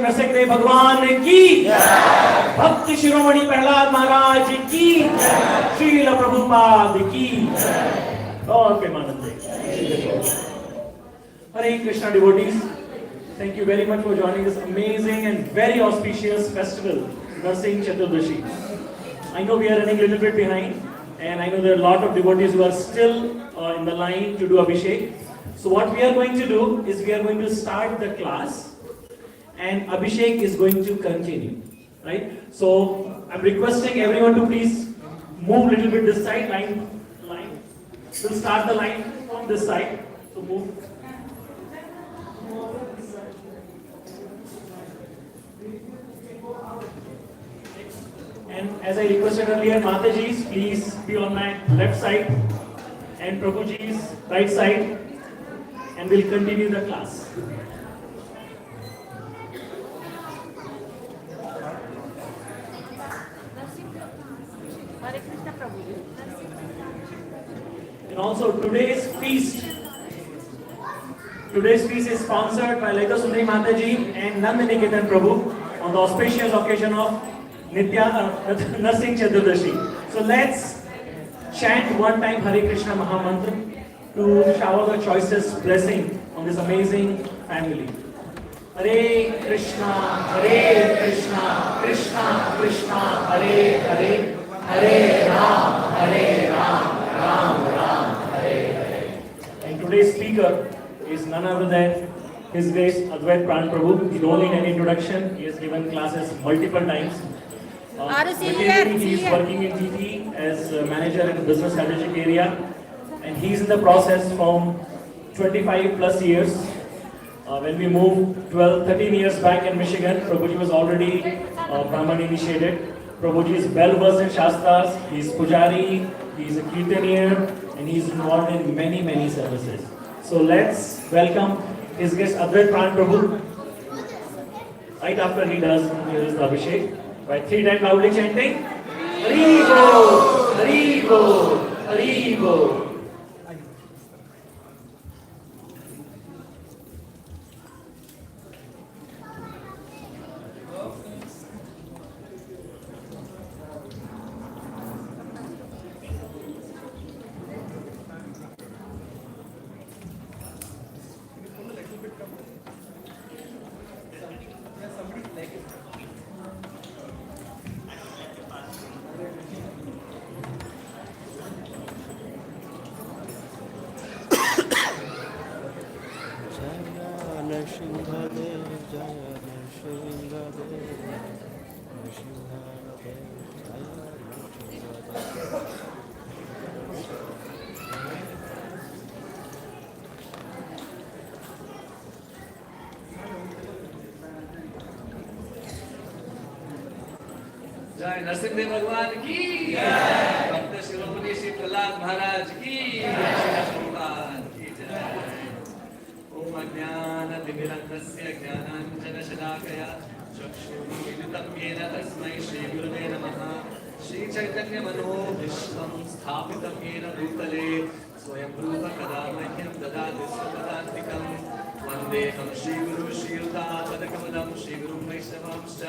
नरसिंह भगवान की भक्त शिरोमणि प्रहलाद महाराज की श्रील प्रभुपाद की और Premanand. Hare Krishna devotees, thank you very much for joining this amazing and very auspicious festival, Narasimha Chaturdashi. I know we are running a little bit behind, and I know there are a lot of devotees who are still in the line to do Abhishek. So what we are going to do is we are going to start the class, and Abhishek is going to continue, right? So I'm requesting everyone to please move a little bit this side, line. We'll start the line from this side, so move. And as I requested earlier, Mataji's, please be on my left side, and Prabhuji's right side, and we'll continue the class. And also today's feast is sponsored by Laika Sundari Mataji and Nandini Ketan Prabhu on the auspicious occasion of Narasimha Chaturdashi. So let's chant one time Hare Krishna Mahamantra to shower the choicest blessing on this amazing family. Hare Krishna, Krishna Krishna, Hare Hare, Hare Ram, Ram Ram, Hare Hare. And today's speaker is none other than His Grace Advait Pran Prabhu. You don't need any introduction. He has given classes multiple times. He is working in GT as manager in the business strategic area, and he is in the process from 25 plus years. When we moved 13 years back in Michigan, Prabhuji was already Brahman initiated. Prabhuji is well versed in Shastras, he is Pujari, he is a kirtanier, and he is involved in many services. So let's welcome His Grace Advait Pran Prabhu. Right after he does his Abhishek, by 3 times loudly chanting, Hari Bol, Hari Bol, Hari Bol. जय नरसिंह भगवान की जय, भक्त शिरोमणि श्री प्रहलाद महाराज की जय। ओम अज्ञानतिमिरन्धस्य ज्ञानाञ्जनशलाकया चक्षुरुन्मीलितं येन तस्मै श्रीगुरुवे नमः। श्रीचैतन्यमनोभीष्टं स्थापितं येन भूतले स्वयं रूप कदा मह्यं ददाति स्वपदान्तिकम्। वन्देऽहं श्रीगुरु श्रीयुतापदकमलं श्रीगुरुं वैष्णवांश्च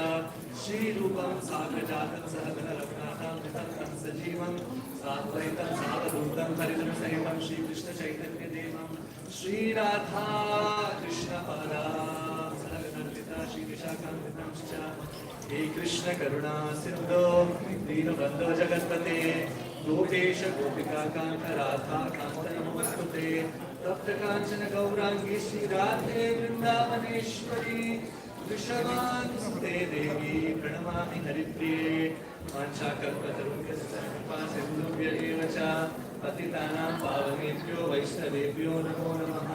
श्रीरूपं साग्रजातं सहगण रघुनाथामृतं तं सजीवं साद्वैतं सावधूतं हरितं सहितं श्रीकृष्णचैतन्यदेवं श्रीराधा कृष्णपादा सहगणललिता श्रीविशाखान्वितांश्च। हे कृष्ण करुणा सिन्धो दीनबन्धो जगत्पते गोपेश गोपिकाकान्त राधा कान्त नमोस्तुते। तप्त कांचन गौरांगी श्रीराधे वृंदावनेश्वरी वृषभानुसुते देवी प्रणमामि हरिप्रिये। वाञ्छाकल्पतरुभ्यश्च कृपासिन्धुभ्य एव च पतितानां पावनेभ्यो वैष्णवेभ्यो नमो नमः।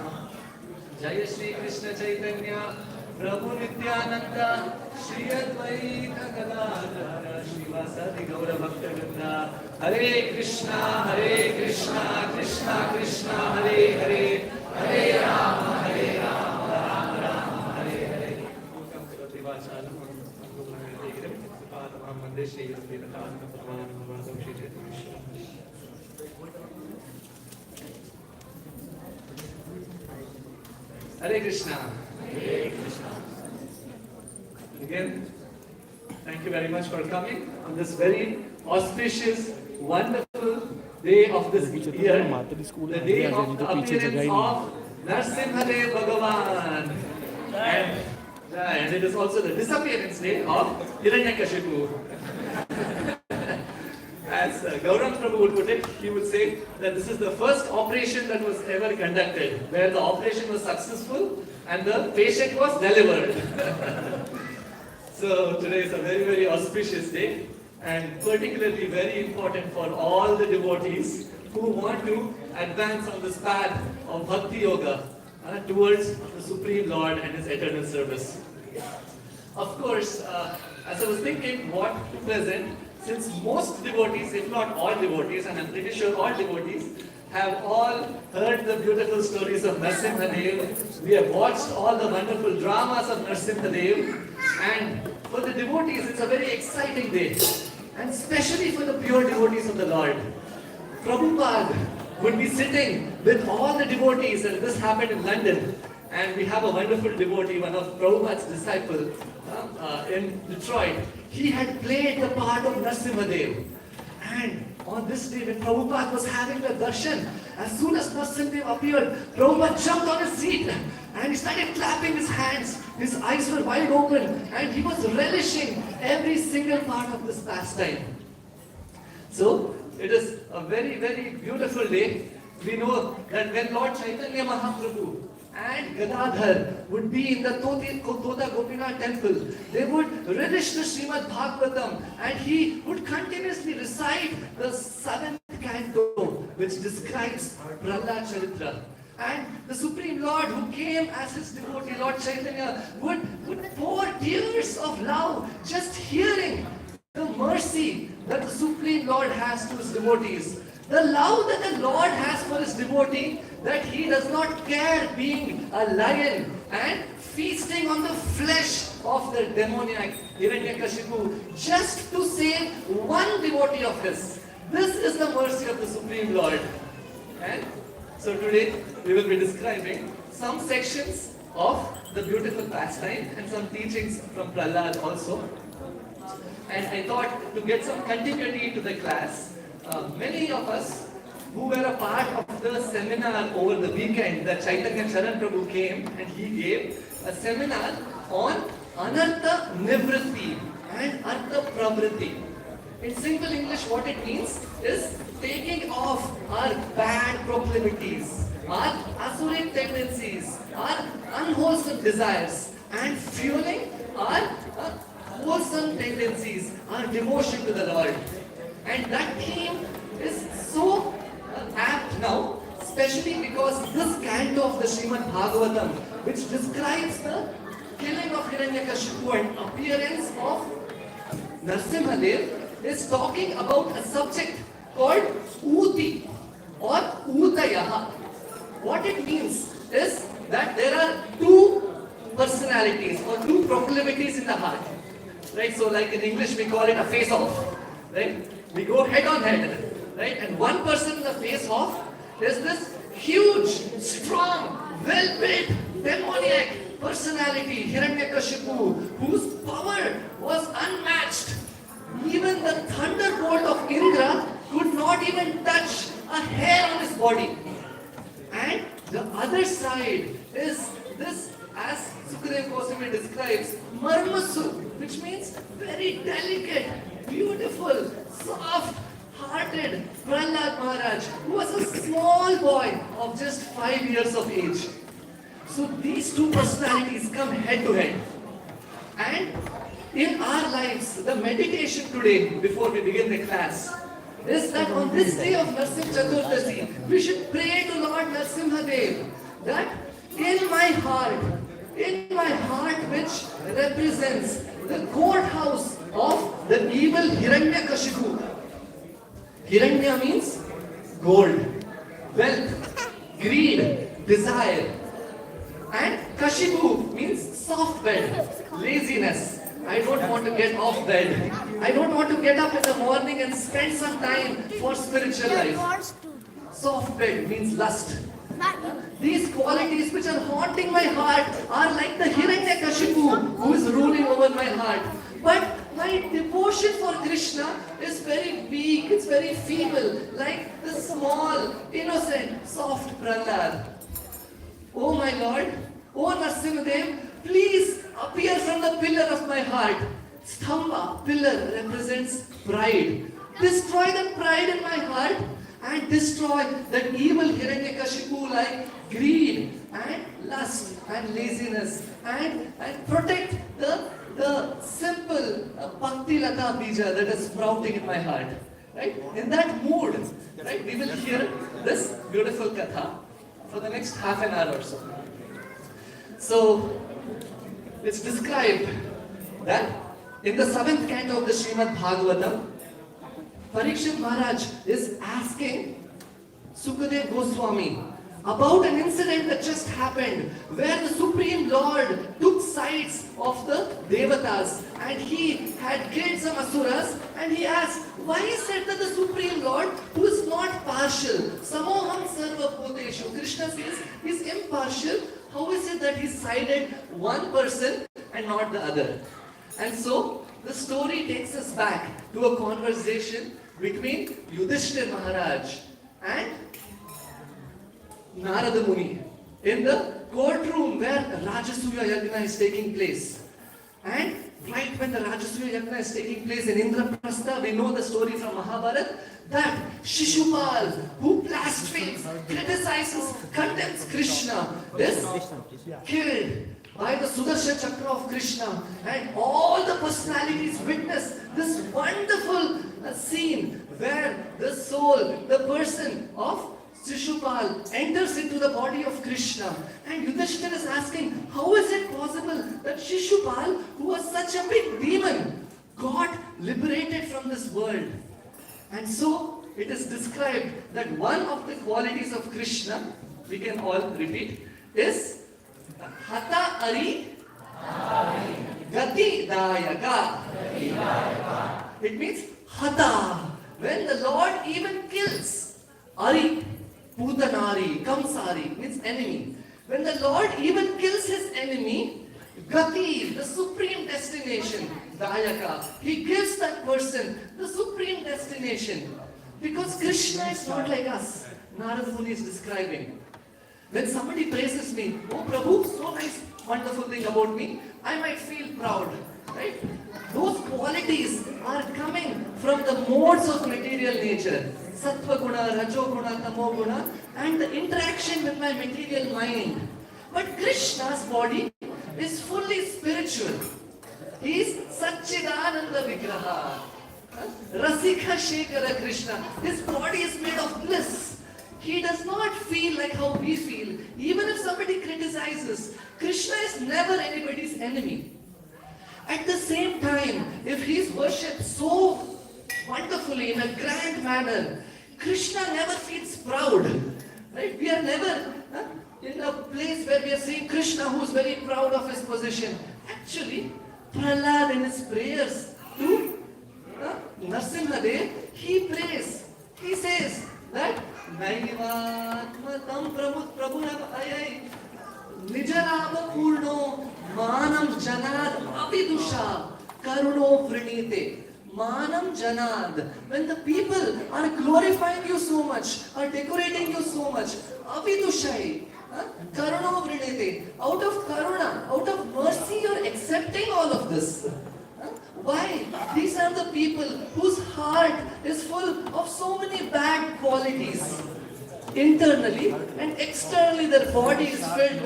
जय श्री कृष्ण चैतन्य प्रभु नित्यानंद श्री अद्वैत गदाधर श्रीवासादि गौर भक्तवृंद। हरे Krishna Krishna Krishna, Hare Hare, Hare Rama, Rama Rama, Hare Hare. Hare Krishna. Again, thank you very much for coming on this very auspicious, wonderful day of this year, the day of the appearance of Nrisimhadeva Bhagavan. And it is also the disappearance day of Hiranyakashipu. As Gaurang Prabhu would put it, he would say that this is the first operation that was ever conducted, where the operation was successful and the patient was delivered. So today is a very, very auspicious day, and particularly very important for all the devotees who want to advance on this path of Bhakti Yoga towards the Supreme Lord and His eternal service. Of course, as I was thinking what to present, since most devotees, if not all devotees, and I'm pretty sure all devotees, have all heard the beautiful stories of Nrisimhadeva. We have watched all the wonderful dramas of Nrisimhadeva, and for the devotees, it's a very exciting day, and especially for the pure devotees of the Lord. Prabhupada would be sitting with all the devotees, and this happened in London, and we have a wonderful devotee, one of Prabhupada's disciples in Detroit. He had played the part of Nrisimhadeva, and on this day when Prabhupada was having the darshan, as soon as Nrisimhadeva appeared, Prabhupada jumped on his seat and he started clapping his hands. His eyes were wide open and he was relishing every single part of this pastime. So it is a very, very beautiful day. We know that when Lord Chaitanya Mahaprabhu and Gadadhar would be in the Toda Gopinath temple, they would relish the Srimad Bhagavatam, and he would continuously recite the 7th canto, which describes Prahlada Charitra. And the Supreme Lord who came as his devotee, Lord Chaitanya, would pour tears of love just hearing the mercy that the Supreme Lord has to his devotees. The love that the Lord has for his devotee, that he does not care being a lion and feasting on the flesh of the demoniac Hiranyakashipu just to save one devotee of his. This is the mercy of the Supreme Lord. And so today we will be describing some sections of the beautiful pastime and some teachings from Prahlada also. And I thought to get some continuity to the class, many of us who were a part of the seminar over the weekend that Chaitanya Charan Prabhu came and he gave a seminar on Anartha Nivritti and Artha Pravritti. In simple English, what it means is taking off our bad proclivities, our asuric tendencies, our unwholesome desires, and fueling our wholesome tendencies, our devotion to the Lord. And that theme is so apt now, especially because this canto of the Srimad Bhagavatam, which describes the killing of Hiranyakashipu and appearance of Nrisimhadeva, is talking about a subject called Uti or Utayaha. What it means is that there are two personalities or two proclivities in the heart. Right? So like in English we call it a face-off. Right? We go head on head. Right? And one person in the face-off is this huge, strong, well-built, demoniac personality, Hiranyakashipu, whose power was unmatched. Even the thunderbolt of Indra could not even touch a hair on his body. And the other side is this, as Sukadeva Goswami describes, Marmasu, which means very delicate, beautiful, soft-hearted Prahlada Maharaj, who was a small boy of just 5 years of age. So these two personalities come head to head. And in our lives, the meditation today, before we begin the class, is that on this day of Narasimha Chaturdashi, we should pray to Lord Nrisimhadeva that in my heart which represents the courthouse of the evil Hiranyakashipu. Hiranya means gold. wealth, greed, desire. And Kashipu means soft bed, laziness. I don't want to get off bed. I don't want to get up in the morning and spend some time for spiritual life. Soft bed means lust. These qualities which are haunting my heart are like the Hiranyakashipu who is ruling over my heart. But my devotion for Krishna is very weak, it's very feeble, like the small, innocent, soft Prahlada. Oh my Lord, oh Nrisimhadeva, please appear from the pillar of my heart. Stamba, pillar, represents pride. Destroy the pride in my heart and destroy that evil Hiranyakashipu like greed and lust and laziness and protect the simple Bhakti Lata Bija that is sprouting in my heart. Right? In that mood, right, we will hear this beautiful katha for the next half an hour or so. So, it's described that in the 7th canto of the Srimad Bhagavatam, Parikshit Maharaj is asking Sukadev Goswami about an incident that just happened where the Supreme Lord took sides of the Devatas and he had killed some Asuras, and he asked, why is it that the Supreme Lord, who is not partial, Samoham Sarva Bhuteshu, Krishna says he's impartial, how is it that he sided one person and not the other? And so the story takes us back to a conversation between Yudhishthir Maharaj and Narada Muni in the courtroom where Rajasuya Yajna is taking place. And right when the Rajasuya Yajna is taking place in Indraprastha, we know the story from Mahabharata that Shishupal, who blasphemes, criticizes, condemns Krishna, is killed by the Sudarshan Chakra of Krishna, and all the personalities witness this wonderful scene where the soul, the person of Shishupal enters into the body of Krishna. And Yudhishthira is asking, how is it possible that Shishupal, who was such a big demon, got liberated from this world? And so it is described that one of the qualities of Krishna, we can all repeat, is Hata Ari Gati Dayaka. It means Hata, when the Lord even kills. Ari, Putanari, Kamsari, means enemy. When the Lord even kills his enemy, Gati, the supreme destination, Dayaka, he gives that person the supreme destination. Because Krishna is not like us. Narada Muni is describing. When somebody praises me, oh Prabhu, so nice, wonderful thing about me, I might feel proud, right? Those qualities are coming from the modes of material nature. Sattva guna, Rajo guna, Tamo guna, and the interaction with my material mind. But Krishna's body is fully spiritual. He is Satchidananda Vigraha. Rasika Shekhara Krishna. His body is made of bliss. He does not feel like how we feel. Even if somebody criticizes, Krishna is never anybody's enemy. At the same time, if he is worshipped so wonderfully in a grand manner, Krishna never feels proud. Right? We are never in a place where we are seeing Krishna who is very proud of his position. Actually, Prahlada in his prayers to Nrisimhadeva, he prays. He says that Naivatmatam Prabhuram Ayai Nijarama Purno Manam Janad Avidusha Karuno Vrinite. Manam Janad. When the people are glorifying you so much, are decorating you so much, Avidushai, Karuno Vrinite. Out of Karuna, out of mercy, you are accepting all of this. Why? These are the people whose heart is full of so many bad qualities. Internally and externally, their body is filled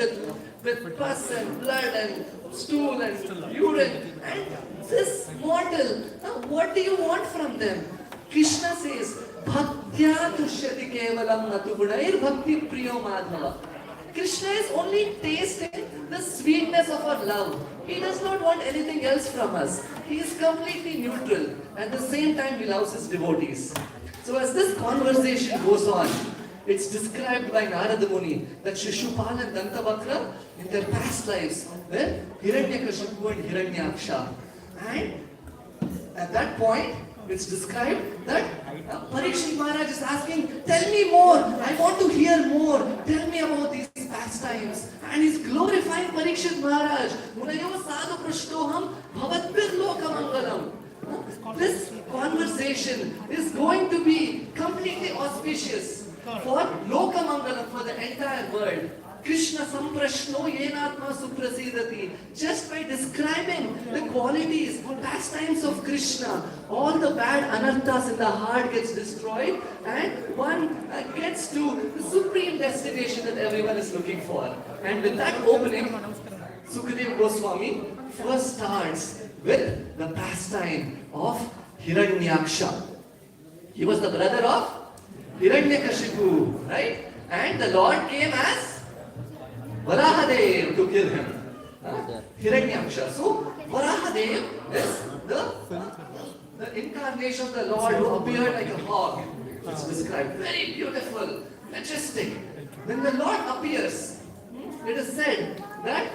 with pus and blood and stool and urine. And this mortal, what do you want from them? Krishna says, Bhaktya tushyati kevalam natu gunair bhakti priyo madhava. Krishna is only tasting the sweetness of our love. He does not want anything else from us. He is completely neutral. At the same time, he loves his devotees. So as this conversation goes on, it's described by Narada Muni that Shishupal and Dantavakra in their past lives were Hiranyakashipu and Hiranyaksha. And at that point, it's described that Parikshit Maharaj is asking, tell me more, I want to hear more, tell me about these pastimes. And he's glorifying Parikshit Maharaj. Munayo sadhu prashtoham bhavatpir lokamangalam. This conversation is going to be completely auspicious for Lokamangalam, for the entire world. Krishna samprashno yenatma suprasidati. Just by describing the qualities, pastimes of Krishna, all the bad anarthas in the heart gets destroyed and one gets to the supreme destination that everyone is looking for. And with that opening, Sukadeva Goswami first starts with the pastime of Hiranyaksha. He was the brother of Hiranyakashipu, right? And the Lord came as Varaha to kill him. Hiranyaksha. So, Varaha is the incarnation of the Lord who appeared like a hawk. It's described. Very beautiful, majestic. When the Lord appears, it is said that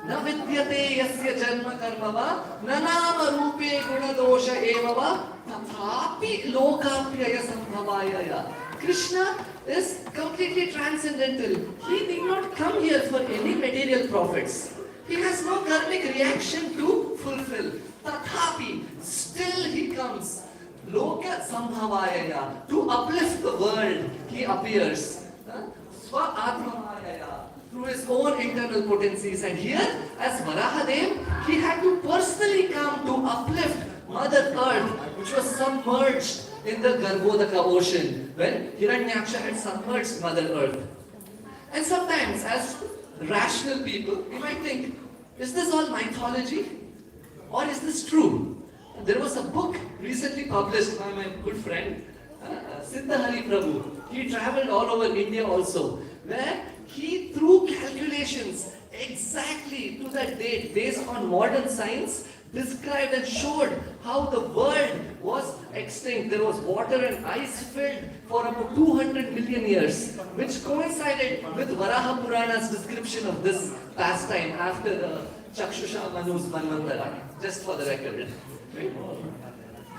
न विद्यते यस्य जन्म कर्म वा न नाम रूपे गुण दोष एव वा तथापि लोकाप्यय संभवाय. Krishna is completely transcendental. He did not come here for any material profits. He has no karmic reaction to fulfill. Tathapi, still he comes. Loka sambhavaya, to uplift the world, he appears. Swa atmamaya, through his own internal potencies. And here, as Varahadev, he had to personally come to uplift Mother Earth, which was submerged in the Garbhodaka ocean, when Hiranyaksha had submerged Mother Earth. And sometimes, as rational people, we might think, is this all mythology? Or is this true? There was a book recently published by my good friend, Siddhahari Prabhu. He traveled all over India also, where he, through calculations exactly to that date, based on modern science, described and showed how the world was extinct. There was water and ice filled for about 200 million years, which coincided with Varaha Purana's description of this pastime after the Chakshusha Manu's Manvantara, just for the record. Right?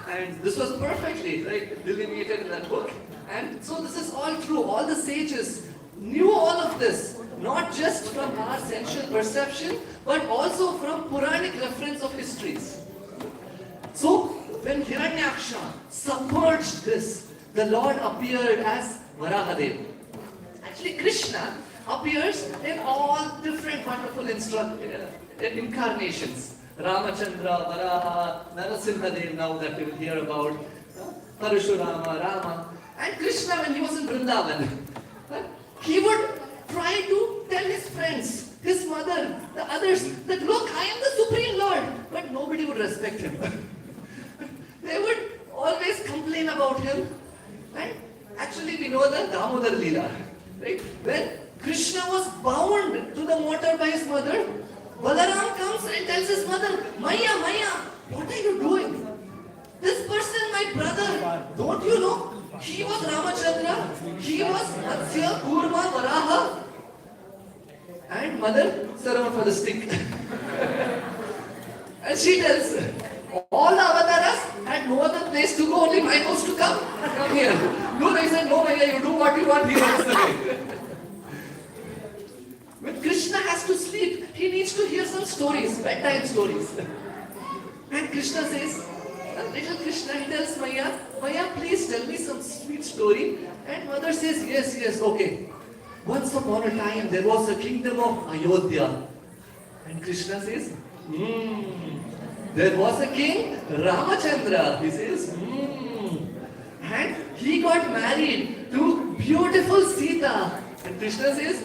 And this was perfectly delineated in that book. And so this is all true. All the sages knew all of this, not just from our sensual perception, but also from Puranic reference of histories. So, when Hiranyaksha submerged this, the Lord appeared as Varahadev. Actually, Krishna appears in all different wonderful incarnations. Ramachandra, Varaha, Narasimhadeva, now that we will hear about, Parashurama, Rama. And Krishna, when he was in Vrindavan, he would try to tell his friends, his mother, the others, that look, I am the Supreme Lord. But nobody would respect him. They would always complain about him. And actually we know the Damodar Leela. Right? When Krishna was bound to the mortar by his mother, Balaram comes and tells his mother, Maya, Maya, what are you doing? This person, my brother, don't you know? He was Ramachandra, he was Matsya, Kurma, Varaha. And mother, serve for the stick. And she tells, all the avatars had no other place to go, only my house to come. Come here. No, they said, no, Maya, you do what you want, he runs away. When Krishna has to sleep, he needs to hear some stories, bedtime stories. And Krishna says, little Krishna, he tells Maya, Maya, please tell me some sweet story. And mother says, yes, yes, okay. Once upon a time, there was a kingdom of Ayodhya. And Krishna says, there was a king, Ramachandra. He says, And he got married to beautiful Sita. And Krishna says,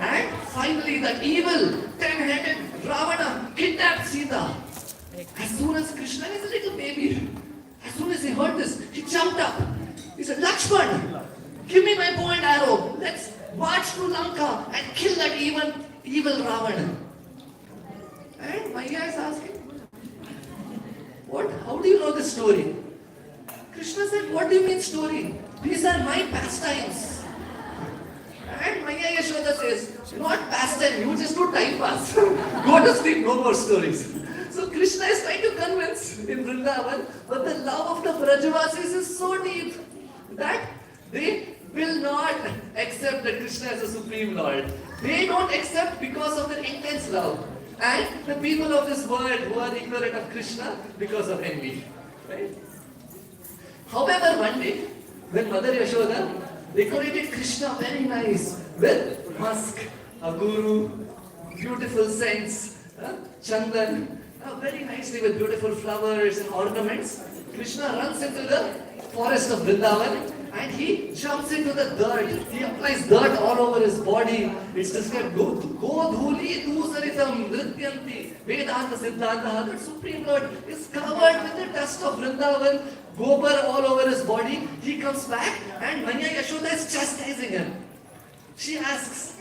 And finally, the evil, 10-headed Ravana kidnapped Sita. As soon as Krishna is a little baby, as soon as he heard this, he jumped up. He said, Lakshman, give me my bow and arrow. Let's march to Lanka and kill that evil Ravana. And Maya is asking, what? How do you know this story? Krishna said, what do you mean story? These are my pastimes. And Maya Yashoda says, not pastime, you just do time pass. Go to sleep, no more stories. So Krishna is trying to convince in Vrindavan, but the love of the Brajavasis is so deep that they will not accept that Krishna is a supreme Lord. They don't accept because of their intense love. And the people of this world who are ignorant of Krishna because of envy. Right? However, one day, when Mother Yashoda decorated Krishna very nice with musk, a guru, beautiful scents, chandan, very nicely with beautiful flowers and ornaments, Krishna runs into the forest of Vrindavan and he jumps into the dirt. He applies dirt all over his body. It's described, Go dhuli dusaritam nrityanti Vedanta Siddhanta. The Supreme Lord is covered with the dust of Vrindavan, gobar all over his body. He comes back and Manya Yashoda is chastising him. She asks,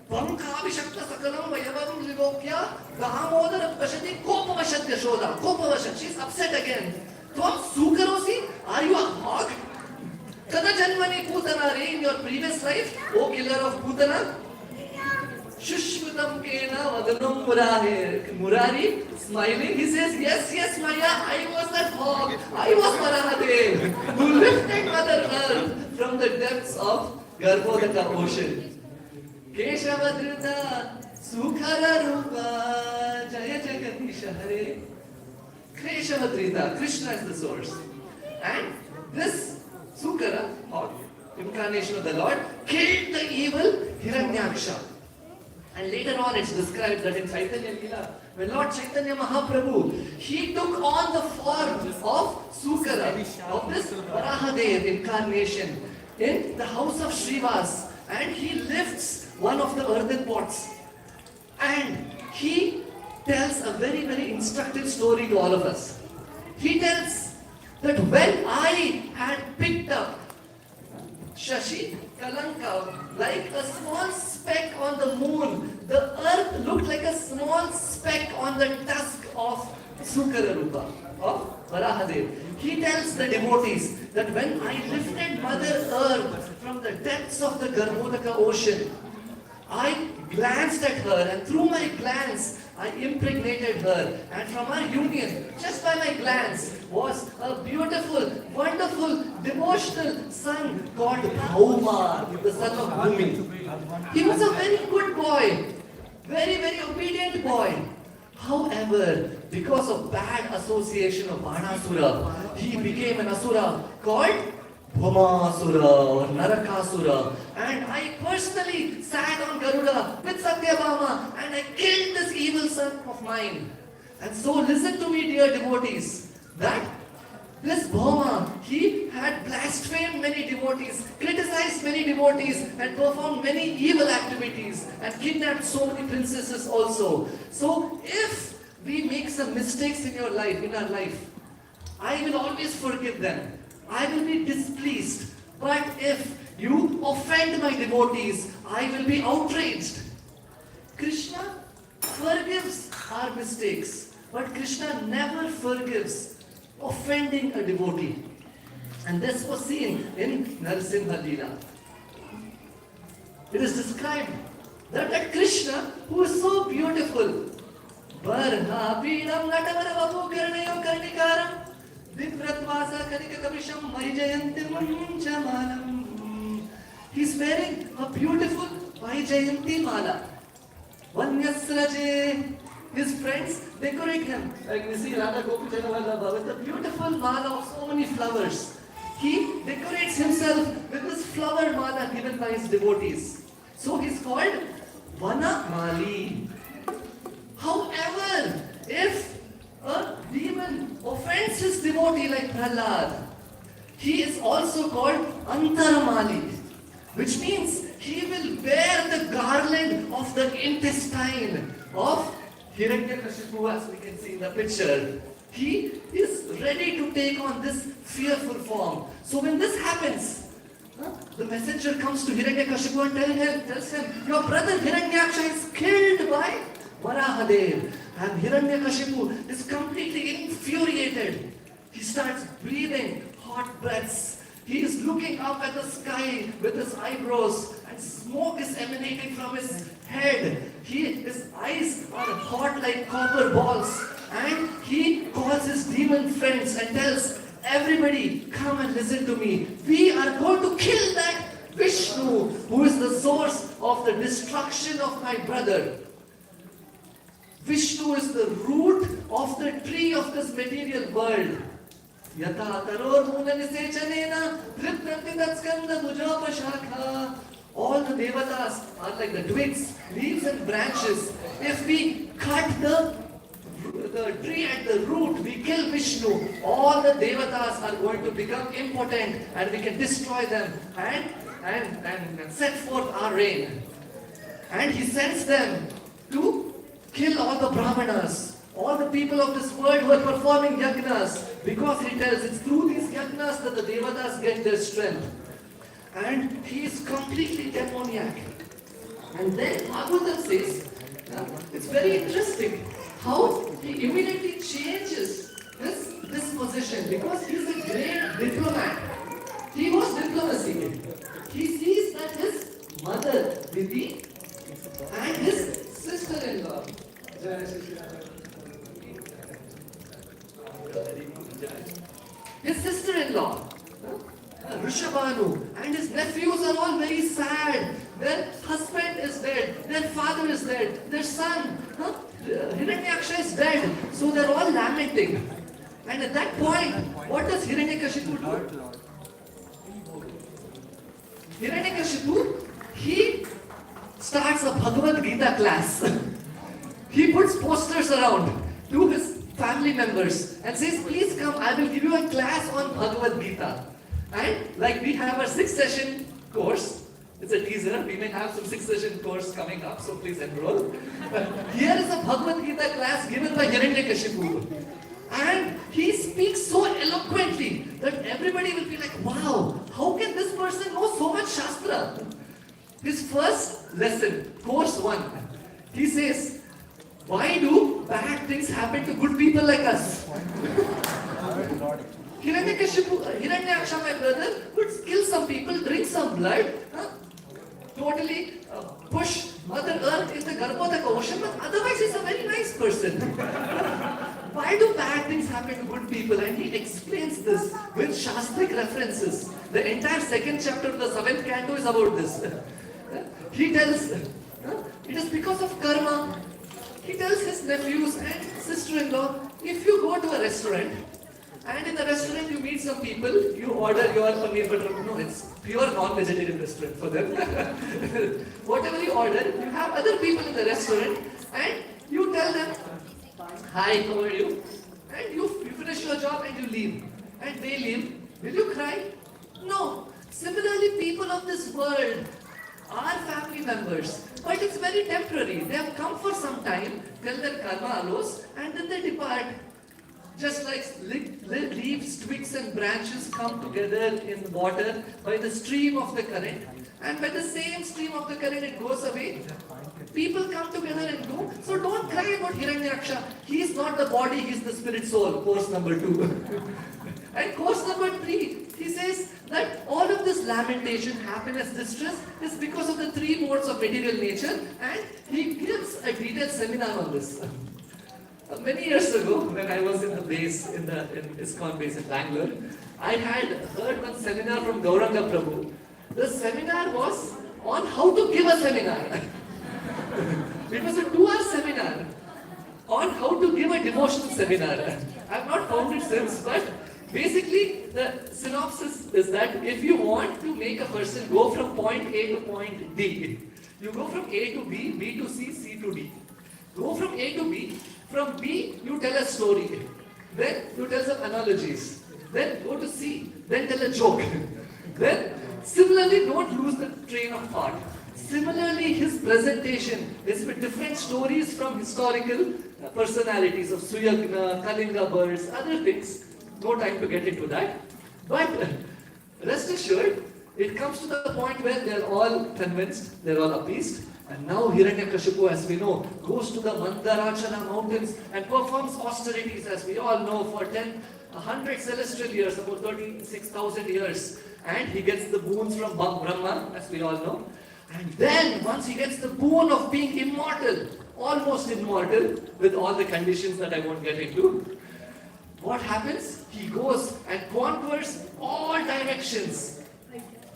Pamkabhishakta sakalam vayavam livokya Dahamodara pashati kopavashat Yashoda. Kopavashat. She's upset again. Tvam sukarosi? Are you a hog? Kada janmani putana re, in your previous life, O killer of Putana? Shushvatam kena vadanam murari, smiling, he says, yes, Maya, I was that hog. I was Varaha who lifted Mother Earth from the depths of Garbhodaka ocean. Keshavadrita Sukhara Rupa Jaya Jagatisha Hare. Keshavadrita, Krishna is the source. And this Sukara, or incarnation of the Lord, killed the evil Hiranyaksha. And later on it's described that in Chaitanya Leela, when Lord Chaitanya Mahaprabhu, he took on the form of Sukara, of this Varaha incarnation, in the house of Srivas, and he lifts one of the earthen pots. And he tells a very, very instructive story to all of us. He tells that when I had picked up Shashi Kalanka like a small speck on the moon, the earth looked like a small speck on the tusk of Sukararupa, of Varahadev. He tells the devotees that when I lifted Mother Earth from the depths of the Garbhodaka ocean, I glanced at her, and through my glance, I impregnated her. And from our union, just by my glance, was a beautiful, wonderful, devotional son called Bhauma, the son of Bhumi. He was a very good boy, very, very obedient boy. However, because of bad association of Banasura, he became an Asura called Bhaumasura or Narakasura. And I personally sat on Garuda with Satyabhama and I killed this evil son of mine. And so listen to me, dear devotees, that this Bhauma, he had blasphemed many devotees, criticized many devotees, and performed many evil activities, and kidnapped so many princesses also. So if we make some mistakes in our life, I will always forgive them. I will be displeased. But if you offend my devotees, I will be outraged. Krishna forgives our mistakes, but Krishna never forgives offending a devotee. And this was seen in Nrisimhadeva. It is described that Krishna, who is so beautiful, Varaha Pidam Natavara Vapu Karnayam Karnikaram Divratvasa Karikakavisham Vaijayantim Chamanam. He's wearing a beautiful Vaijayanti Mala. Vanyasraje. His friends decorate him. Like we see Radha Gopichanavallabha with a beautiful mala of so many flowers. He decorates himself with this flower mala given by his devotees. So he's called Vanamali. However, if a demon offends his devotee like Prahlada, he is also called Antaramali, which means he will bear the garland of the intestine of Hiranyakashipu, as we can see in the picture. He is ready to take on this fearful form. So when this happens, the messenger comes to Hiranyakashipu and tells him, your brother Hiranyaksha is killed by Varahadev. And Hiranyakashipu is completely infuriated. He starts breathing hot breaths. He is looking up at the sky with his eyebrows, and smoke is emanating from his head. His eyes are hot like copper balls, and he calls his demon friends and tells everybody, come and listen to me. We are going to kill that Vishnu, who is the source of the destruction of my brother. Vishnu is the root of the tree of this material world. Yata taror munanisecanena dripnanti tatskanda mujapashakha. All the devatas are like the twigs, leaves and branches. If we cut the tree at the root, we kill Vishnu, all the devatas are going to become impotent and we can destroy them and set forth our reign. And he sends them to kill all the brahmanas, all the people of this world who are performing yajnas, because he tells it's through these yajnas that the devatas get their strength. And he is completely demoniac. And then Bhagavatam says, it's very interesting how he immediately changes his disposition, because he is a great diplomat. He was diplomacy. He sees that his mother, Didi, and his sister-in-law, his sister-in-law, Rishabhanu, and his nephews are all very sad. Their husband is dead, their father is dead, their son, Hiranyaksha is dead. So they're all lamenting. And at that point, what does Hiranyakashipu do? Hiranyakashipu, he starts a Bhagavad Gita class. He puts posters around to his family members and says, please come, I will give you a class on Bhagavad Gita. And like we have a 6-session course, it's a teaser, we may have some 6-session course coming up, so please enroll. Here is a Bhagavad Gita class given by Hiranyakashipu. And he speaks so eloquently that everybody will be like, wow, how can this person know so much Shastra? His first lesson, course 1, he says, why do bad things happen to good people like us? Hiranyaksha, my brother, would kill some people, drink some blood, totally push Mother Earth in the Garbhodaka ocean, but otherwise he's a very nice person. Why do bad things happen to good people? And he explains this with Shastric references. The entire 2nd chapter of the 7th canto is about this. He tells, it is because of karma. He tells his nephews and sister-in-law, if you go to a restaurant, and in the restaurant you meet some people, you order your paneer butter, no, it's pure non-vegetarian restaurant for them. Whatever you order, you have other people in the restaurant, and you tell them, hi, how are you? And you finish your job and you leave. And they leave. Will you cry? No. Similarly, people of this world are family members, but it's very temporary. They have come for some time till their karma allows, and then they depart. Just like leaves, twigs and branches come together in water by the stream of the current, and by the same stream of the current it goes away. People come together and go. So don't cry about Hiranyaksha. He is not the body, he is the spirit soul. Course number 2. And course number 3, he says that all of this lamentation, happiness, distress is because of the 3 modes of material nature, and he gives a detailed seminar on this. Many years ago, when I was in the base, in ISKCON base in Bangalore, I had heard one seminar from Gauranga Prabhu. The seminar was on how to give a seminar. It was a 2-hour seminar on how to give a devotional seminar. I have not found it since, but basically the synopsis is that if you want to make a person go from point A to point D, you go from A to B, B to C, C to D. Go from A to B. From B, you tell a story. Then you tell some analogies. Then go to C. Then tell a joke. Then, similarly, don't lose the train of thought. Similarly, his presentation is with different stories from historical personalities of Suyagna, Kalinga birds, other things. No time to get into that. But rest assured, it comes to the point where they're all convinced, they're all appeased, And now Hiranyakashipu, as we know, goes to the Mandarachala mountains and performs austerities, as we all know, for 100 celestial years, about 36,000 years. And he gets the boons from Brahma, as we all know. And then, once he gets the boon of being immortal, almost immortal, with all the conditions that I won't get into, what happens? He goes and conquers all directions.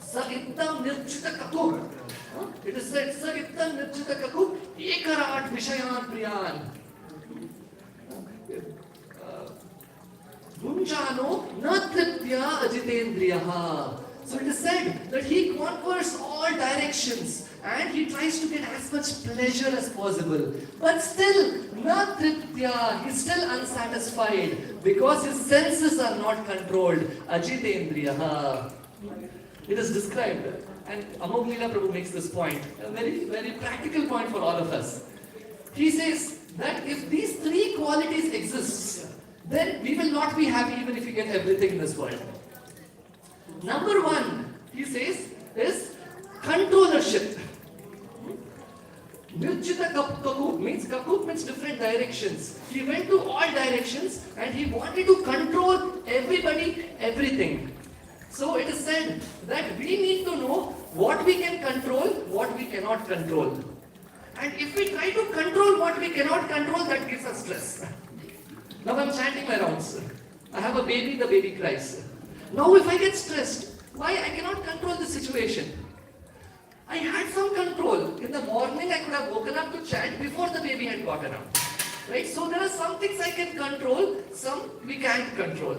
Sagitam nirchita kakuk. It is said, Sagitam nirchita kakuk, ekarat vishayan priyan. Gunjano na triptya ajitendriyaha. So it is said that he conquers all directions and he tries to get as much pleasure as possible. But still, na triptya, he is still unsatisfied because his senses are not controlled. Ajitendriyaha. It is described, and Amoghleela Prabhu makes this point, a very, very practical point for all of us. He says that if these three qualities exist, then we will not be happy even if we get everything in this world. Number one, he says, is controllership. Nirchita kakuk means different directions. He went to all directions and he wanted to control everybody, everything. So it is said that we need to know what we can control, what we cannot control. And if we try to control what we cannot control, that gives us stress. Now I'm chanting my rounds. I have a baby, the baby cries. Now if I get stressed, why? I cannot control the situation. I had some control. In the morning I could have woken up to chant before the baby had gotten up. Right? So there are some things I can control, some we can't control.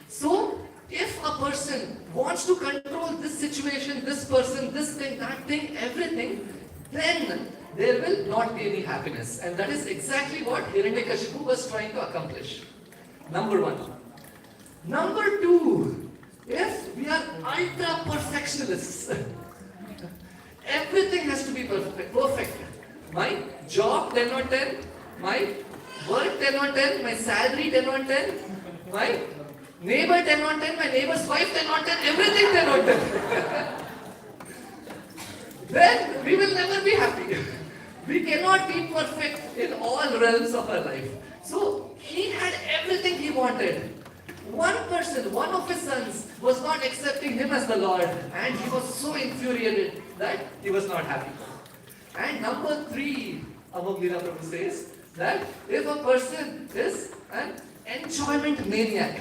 So if a person wants to control this situation, this person, this thing, that thing, everything, then there will not be any happiness. And that is exactly what Hiranyakashipu was trying to accomplish. Number one. Number two, if we are ultra perfectionists, everything has to be perfect. My job 10 on 10, my work 10 on 10, my salary 10 on 10, my neighbor 10 on 10, my neighbor's wife 10 on 10, everything 10 on 10. Then we will never be happy. We cannot be perfect in all realms of our life. So he had everything he wanted. One person, one of his sons, was not accepting him as the Lord, and he was so infuriated that he was not happy. And number three, Amoghleela Prabhu says that if a person is an enjoyment maniac,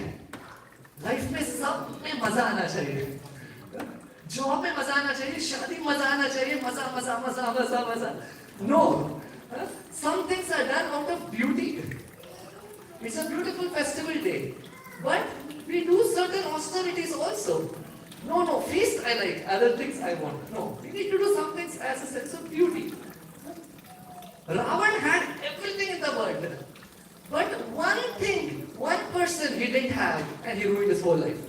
life में सब में मजा आना चाहिए, job में मजा आना चाहिए, शादी में मजा आना चाहिए, मजा मजा मजा मजा मजा. No, some things are done out of beauty. It's a beautiful festival day, but we do certain austerities also. No, feast I like, other things I want. No, we need to do some things as a sense of beauty. Ravan had everything in the world, but one thing, one person he didn't have, and he ruined his whole life.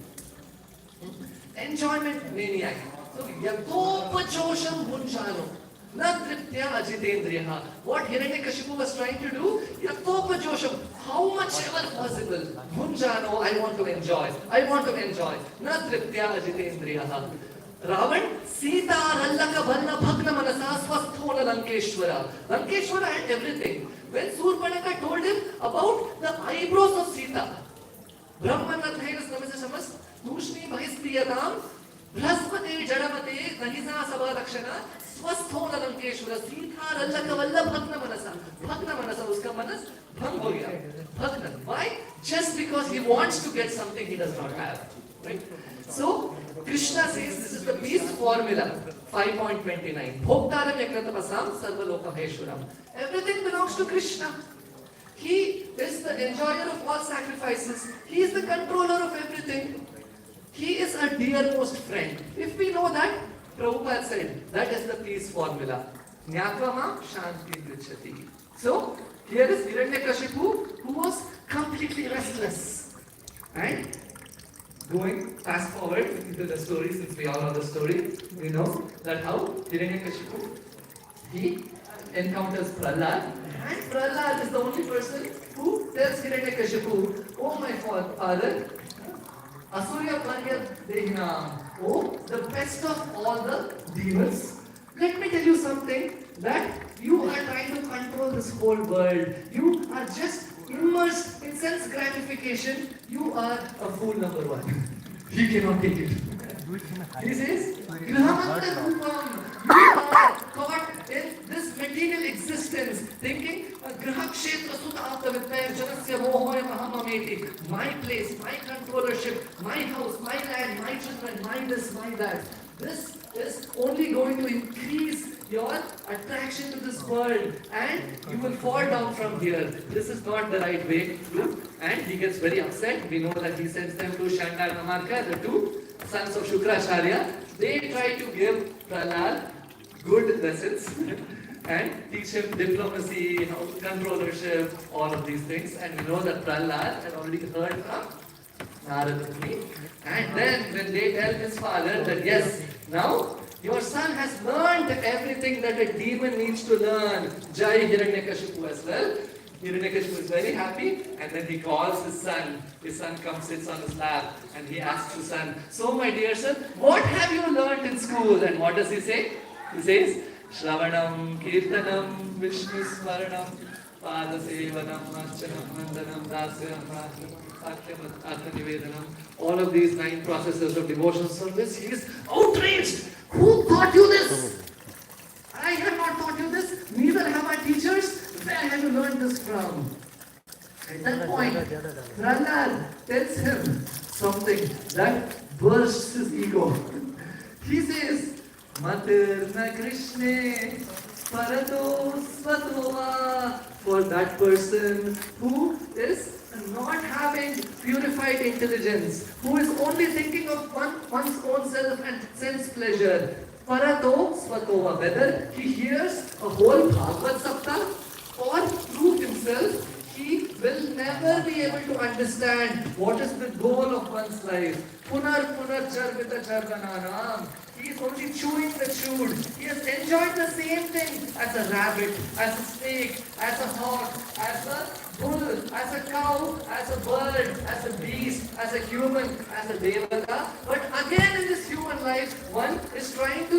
Enjoyment maniac. So, yatopachosham bunchano. Na triptya ajitendriyaha. What Hiranyakashipu was trying to do, yatopachosham, how much ever possible. Bunchano, I want to enjoy. I want to enjoy. Na triptya ajitendriyaha. Ravan, Sita Rallaka Bhanna Bhagna Manasa Swasthona Lankeshwara. Lankeshwara had everything. When Surpanaka told him about the eyebrows of Sita, Brahmanathayanas Namasamas, Tushni Bhahistiyatam, Bhrasmate Jadamate, Nahisa Sabhalakshana, Swasthona Lankeshwara, Sita Rallaka Valla Bhagna Manasa. Bhagna Manasa, uska manas, Bhang ho gaya. Bhagna. Why? Just because he wants to get something he does not have. Right? So, Krishna says this is the peace formula, 5.29. Bhoktaram yakratapasam sarvalokaheshwaram. Everything belongs to Krishna. He is the enjoyer of all sacrifices. He is the controller of everything. He is our dearmost friend. If we know that, Prabhupada said, that is the peace formula. Nyakama shanti drichyati. So, here is Hiranyakashipu, who was completely restless. And going fast forward into the story, since we all know the story, we know that how Hiranyakashipu, he encounters Prahlada, and Prahlada is the only person who tells Hiranyakashipu, oh my father, Asurya Parya Dehinam, oh the best of all the demons, Let me tell you something, that you are trying to control this whole world. You are just immersed in sense gratification. You are a fool number one. He cannot take it. He says, Grahamanta Rupam. You are caught in this material existence, thinking, Grahakshetra Sutta Vittaya Janasya Mohoya Mahamameti. My place, my controllership, my house, my land, my children, my this, my that. This is only going to increase your attraction to this world, and you will fall down from here. This is not the right way to do. And he gets very upset. We know that he sends them to Shanda and Namarka, the two sons of Shukracharya. They try to give Prahlada good lessons and teach him diplomacy, controllership, all of these things. And we know that Prahlada had already heard from Narada Muni. And then when they tell his father that yes, now your son has learned everything that a demon needs to learn. Jai Hiranyakashipu as well. Hiranyakashipu is very happy, and then he calls his son. His son comes, sits on his lap, and he asks his son, so my dear son, what have you learned in school? And what does he say? He says, Shravanam, Kirtanam, Vishnu Smaranam, Padasevanam, Archanam, Nandanam, Dasyam, Atmanivedanam. All of these 9 processes of devotional service, he is outraged. Who taught you this? I have not taught you this. Neither have my teachers. Where have you learned this from? At that point, Prahlada tells him something that bursts his ego. He says, Matirna Krishna Parato Svatova. For that person who is not having purified intelligence, who is only thinking of one's own self and sense pleasure. Parato Svatova, whether he hears a whole Bhagavad Sapta or through himself, he will never be able to understand what is the goal of one's life. Punar charvita charvananam. He is only chewing the chewed. He has enjoyed the same thing as a rabbit, as a snake, as a hawk, as a bull, as a cow, as a bird, as a beast, as a human, as a devata. But again in this human life, one is trying to